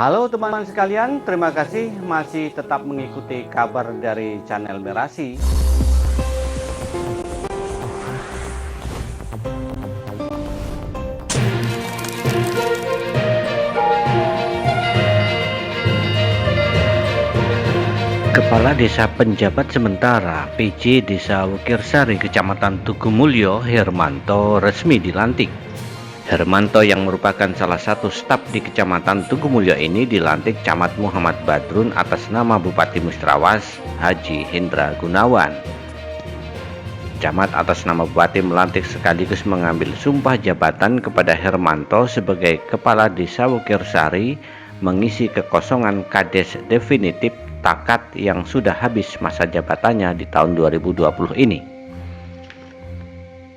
Halo teman-teman sekalian, terima kasih masih tetap mengikuti kabar dari channel Merasi. Kepala Desa Penjabat Sementara PJ Desa Wukirsari Kecamatan Tugumulyo Hermanto resmi dilantik. Hermanto yang merupakan salah satu staf di Kecamatan Tugumulyo ini dilantik Camat Muhammad Badrun atas nama Bupati Mustrawas Haji Hendra Gunawan. Camat atas nama Bupati melantik sekaligus mengambil sumpah jabatan kepada Hermanto sebagai Kepala Desa Wukirsari mengisi kekosongan Kades definitif Takat yang sudah habis masa jabatannya di tahun 2020 ini.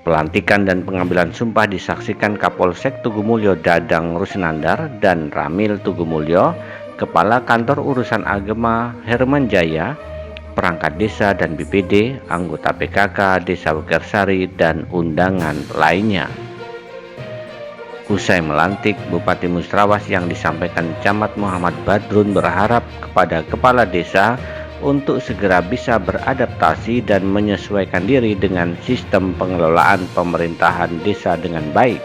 Pelantikan dan pengambilan sumpah disaksikan Kapolsek Tugumulyo Dadang Rusnandar dan Ramil Tugumulyo, Kepala Kantor Urusan Agama Herman Jaya, perangkat desa dan BPD, anggota PKK Desa Wukirsari, dan undangan lainnya. Usai melantik, Bupati Mustrawas yang disampaikan Camat Muhammad Badrun berharap kepada kepala desa untuk segera bisa beradaptasi dan menyesuaikan diri dengan sistem pengelolaan pemerintahan desa dengan baik.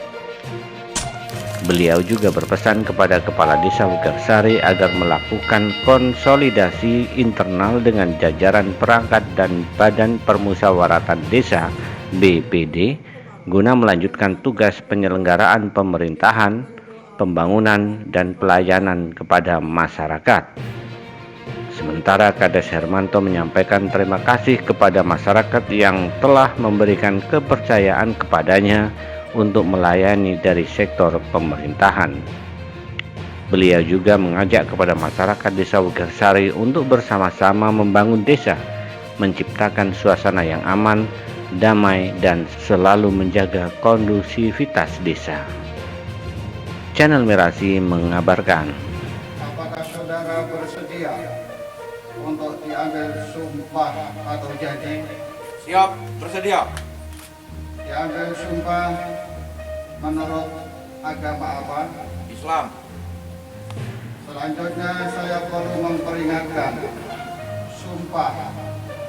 Beliau juga berpesan kepada kepala desa Wukirsari agar melakukan konsolidasi internal dengan jajaran perangkat dan badan permusyawaratan desa BPD guna melanjutkan tugas penyelenggaraan pemerintahan, pembangunan, dan pelayanan kepada masyarakat. Sementara Kades Hermanto menyampaikan terima kasih kepada masyarakat yang telah memberikan kepercayaan kepadanya untuk melayani dari sektor pemerintahan. Beliau juga mengajak kepada masyarakat Desa Wukirsari untuk bersama-sama membangun desa, menciptakan suasana yang aman, damai, dan selalu menjaga kondusivitas desa. Channel Merasi mengabarkan. Apakah saudara bersedia untuk diambil sumpah atau janji? Siap, bersedia. Diambil sumpah menurut agama apa? Islam. Selanjutnya saya perlu memperingatkan sumpah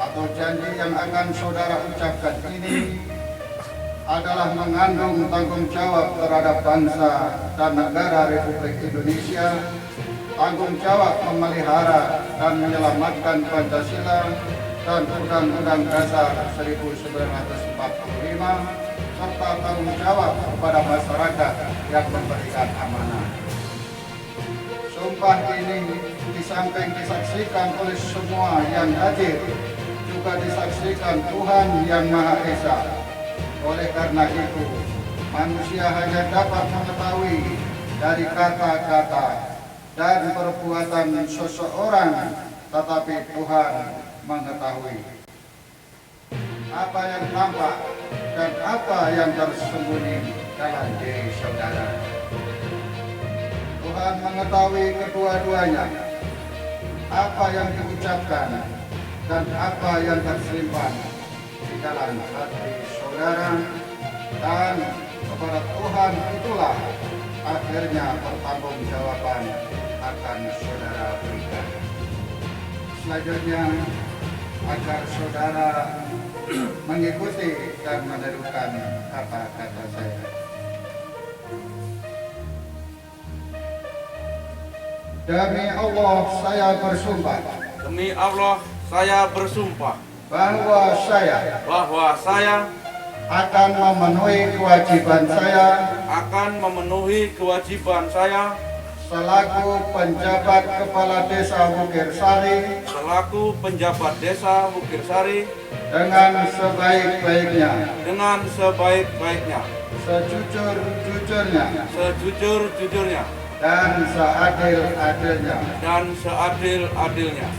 atau janji yang akan saudara ucapkan ini adalah mengandung tanggung jawab terhadap bangsa dan negara Republik Indonesia, tanggung jawab memelihara dan menyelamatkan Pancasila dan Undang-Undang Dasar 1945, serta tanggung jawab kepada masyarakat yang memberikan amanah. Sumpah ini di samping disaksikan oleh semua yang hadir, juga disaksikan Tuhan Yang Maha Esa. Oleh karena itu, manusia hanya dapat mengetahui dari kata-kata dan perbuatan seseorang, tetapi Tuhan mengetahui apa yang tampak dan apa yang tersembunyi dalam diri saudara. Tuhan mengetahui kedua-duanya, apa yang diucapkan dan apa yang tersimpan di dalam hati saudara, dan kepada Tuhan itulah akhirnya pertanggungjawaban akan saudara berikan. Selanjutnya, agar saudara mengikuti dan menirukan kata-kata saya. Demi Allah saya bersumpah. Demi Allah, saya bersumpah Bahwa saya akan memenuhi kewajiban saya selaku penjabat kepala desa Wukirsari dengan sebaik-baiknya, sejujur-jujurnya, dan seadil-adilnya.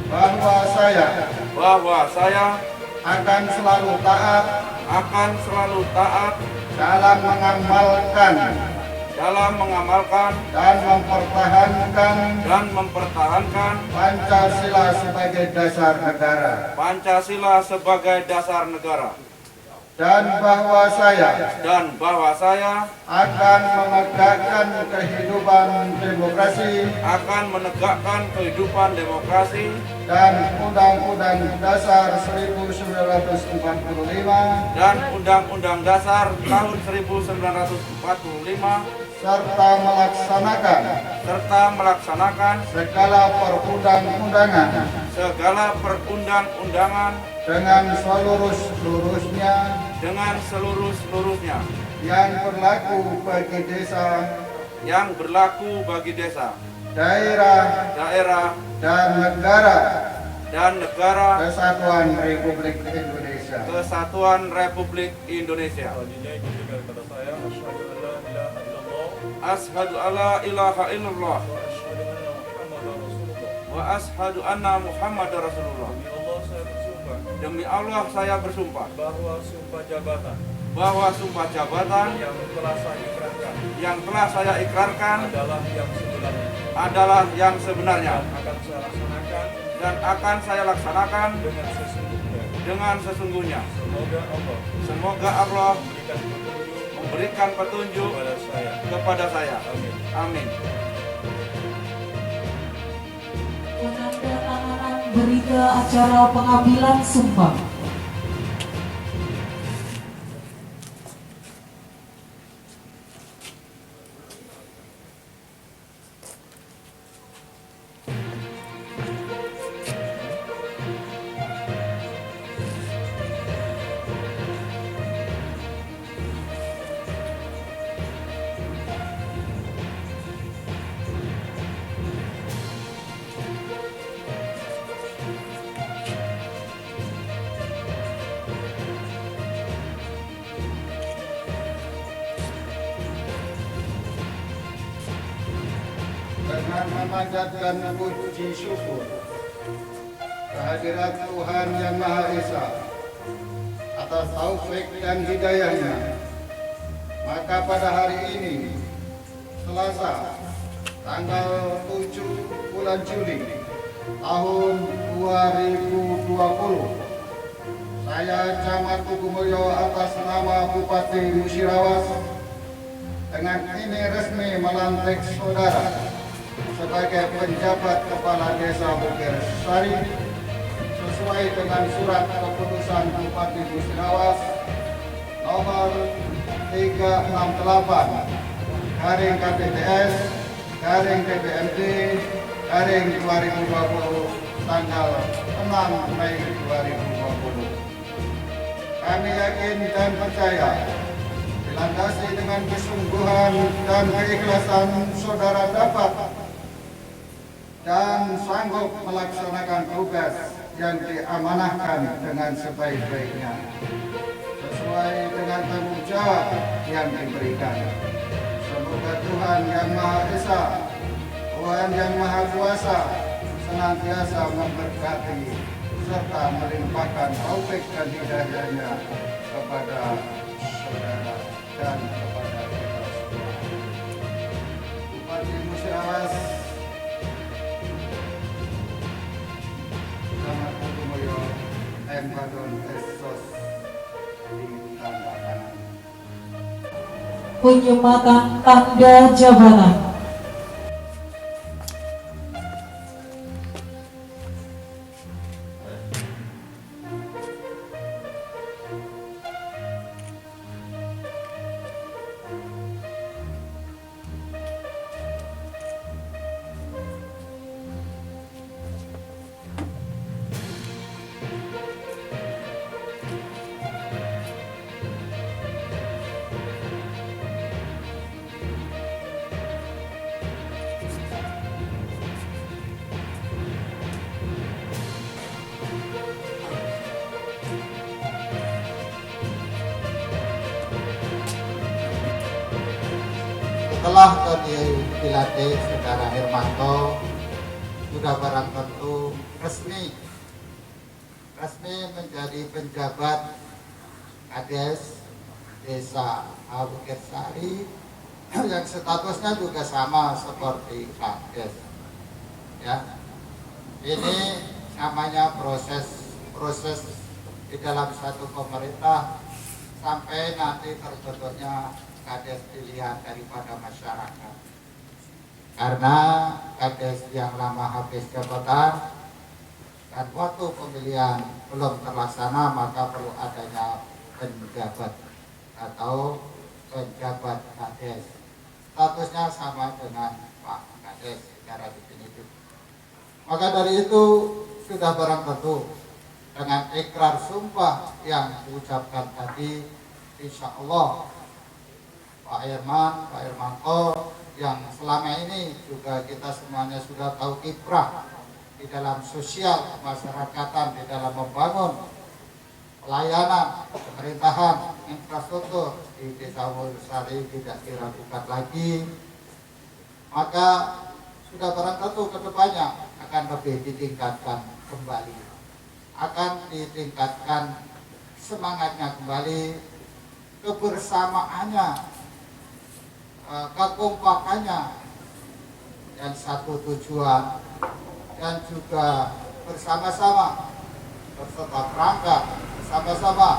Bahwa saya akan selalu taat dalam mengamalkan dan mempertahankan Pancasila sebagai dasar negara. dan bahwa saya akan menegakkan kehidupan demokrasi dan Undang-Undang Dasar 1945 tahun 1945 serta melaksanakan segala perundang-undangan dengan seluruh-seluruhnya yang berlaku bagi desa, daerah dan negara Kesatuan Republik Indonesia. Asyhadu alla ilaha illallah wa asyhadu anna Muhammadar Rasulullah. Demi Allah saya bersumpah bahwa sumpah jabatan yang telah saya ikrarkan adalah yang sebenarnya dan akan saya laksanakan dengan sesungguhnya. Semoga Allah memberikan petunjuk kepada saya. Amin. Penandatanganan berita acara pengambilan sumpah. Dengan memanjatkan puji syukur kehadirat Tuhan Yang Maha Esa atas taufik dan hidayahnya, maka pada hari ini, Selasa, tanggal 7 bulan Juli tahun 2020, saya Camat Tugumulyo atas nama Bupati Musirawas dengan ini resmi melantik saudara sebagai penjabat kepala desa Bukir Sari sesuai dengan surat keputusan Bupati Musirawas nomor 368 garing KPTS garing DPMD garing 2020 tanggal 6 Mei 2020. Kami yakin dan percaya dilandasi dengan kesungguhan dan keikhlasan saudara dapat dan sanggup melaksanakan tugas yang diamanahkan dengan sebaik-baiknya sesuai dengan tanggung jawab yang diberikan. Semoga Tuhan Yang Maha Esa, Tuhan Yang Maha Kuasa senantiasa memberkati serta melimpahkan taufik dan hidayahnya kepada saudara dan kepada kita semua. Bupati Musirawas Camat Tugumulyo M. Badon Esos ditanda tangan. Penyematan tanda jabatan. Setelah tadi dilatih Saudara Hermanto sudah barang tentu resmi menjadi penjabat Kades Desa Bukir Sari yang statusnya juga sama seperti Kades. Ya, ini namanya proses di dalam satu pemerintah sampai nanti terbentuknya kades pilihan daripada masyarakat. Karena kades yang lama habis jabatan dan waktu pemilihan belum terlaksana, maka perlu adanya penjabat atau penjabat kades. Statusnya sama dengan Pak Kades secara definitif. Maka dari itu sudah barang tentu dengan ikrar sumpah yang diucapkan tadi, insya Allah Pak Irmanto yang selama ini juga kita semuanya sudah tahu kiprah di dalam sosial masyarakatan, di dalam membangun pelayanan, pemerintahan, infrastruktur di Desa Wonosari tidak diragukan lagi. Maka sudah barang tentu kedepannya akan lebih ditingkatkan kembali, akan ditingkatkan semangatnya kembali, kebersamaannya, kekompakannya, dan satu tujuan, dan juga bersama-sama berserta perangkat, bersama-sama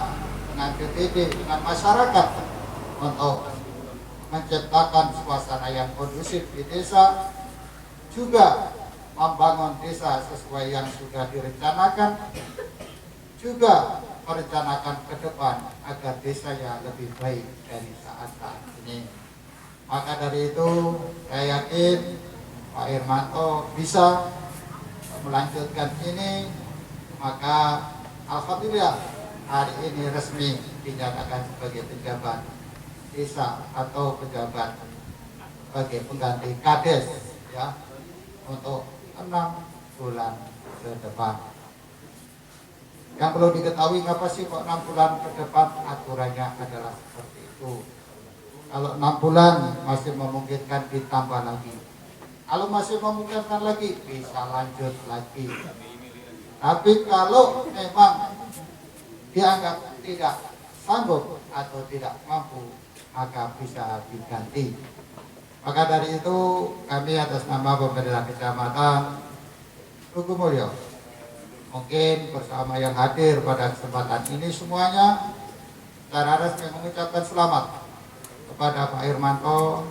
dengan BPD, dengan masyarakat untuk menciptakan suasana yang kondusif di desa, juga membangun desa sesuai yang sudah direncanakan, juga merencanakan ke depan agar desa yang lebih baik dari saat-saat ini. Maka dari itu saya yakin Pak Irmanto bisa melanjutkan ini. Maka alhamdulillah hari ini resmi dinyatakan sebagai pejabat desa atau pejabat sebagai pengganti kades ya untuk 6 bulan ke depan. Yang perlu diketahui apa sih kok 6 bulan ke depan, aturannya adalah seperti itu. Kalau 6 bulan masih memungkinkan ditambah lagi. Kalau masih memungkinkan lagi bisa lanjut lagi. Tapi kalau memang dianggap tidak sanggup atau tidak mampu, maka bisa diganti. Maka dari itu kami atas nama pemerintah kecamatan Tukumulyo mungkin bersama yang hadir pada kesempatan ini semuanya secara resmi mengucapkan selamat kepada Pak Irmanto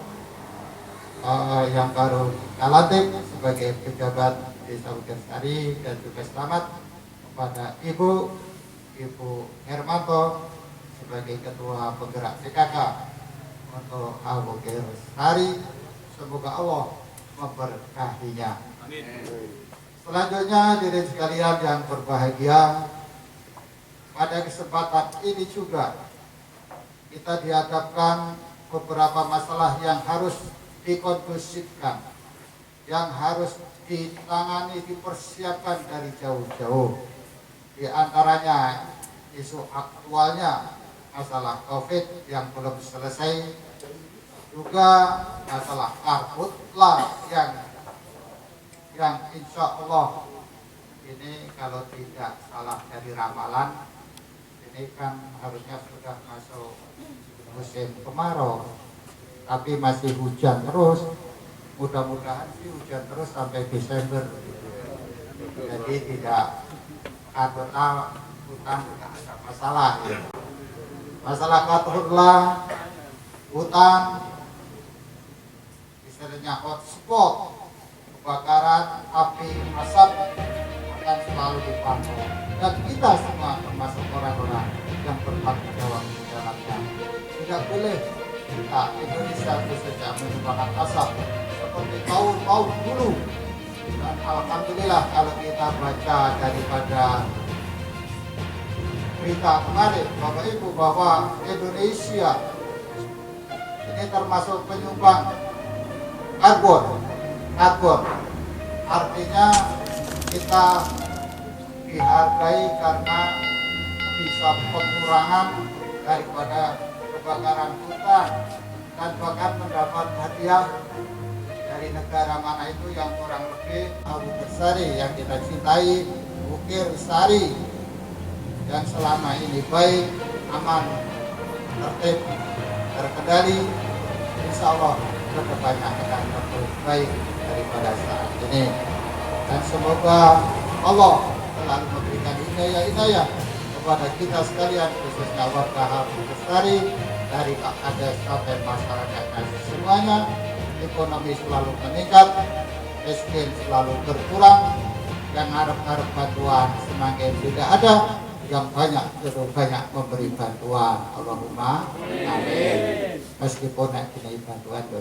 yang baru dilantik sebagai pejabat Desa Wonosari, dan juga selamat kepada Ibu Hermanto sebagai Ketua Penggerak PKK untuk Wonosari. Semoga Allah memberkahinya. Selanjutnya hadirin sekalian yang berbahagia, pada kesempatan ini juga kita dihadapkan beberapa masalah yang harus dikondusifkan, yang harus ditangani, dipersiapkan dari jauh-jauh. Di antaranya isu aktualnya masalah COVID yang belum selesai, juga masalah karhutla yang insya Allah ini kalau tidak salah dari ramalan ini kan harusnya sudah masuk musim kemarau, tapi masih hujan terus. Mudah-mudahan sih hujan terus sampai Desember. Jadi tidak karhutla hutan tidak ada masalah. Ya. Masalah karhutla hutan istilahnya hotspot, kebakaran, api, asap akan selalu dipantau, dan kita semua termasuk orang-orang yang bertanggung jawab di dalamnya. Tidak boleh kita Indonesia khususnya menyumbangkan asap seperti tahun-tahun dulu. Dan alhamdulillah kalau kita baca daripada berita kemarin Bapak Ibu bahwa Indonesia ini termasuk penyumbang karbon. Artinya kita dihargai karena bisa pengurangan daripada kebakaran hutan, dan bahkan mendapat hadiah dari negara mana itu yang kurang lebih Wonosari yang kita cintai, Bukir Sari, yang selama ini baik, aman, tertib, terkendali. Insya Allah kedepannya akan lebih baik daripada saat ini. Dan semoga Allah selalu memberikan hidayah kepada kita sekalian, khususnya warga Harum Bestari, dari Kades sampai masyarakat semuanya, ekonomi selalu meningkat, miskin selalu berkurang, yang harap-harap bantuan semakin tidak ada, yang banyak terus banyak memberi bantuan. Allahumma amin. Meskipun nak kena bantuan doa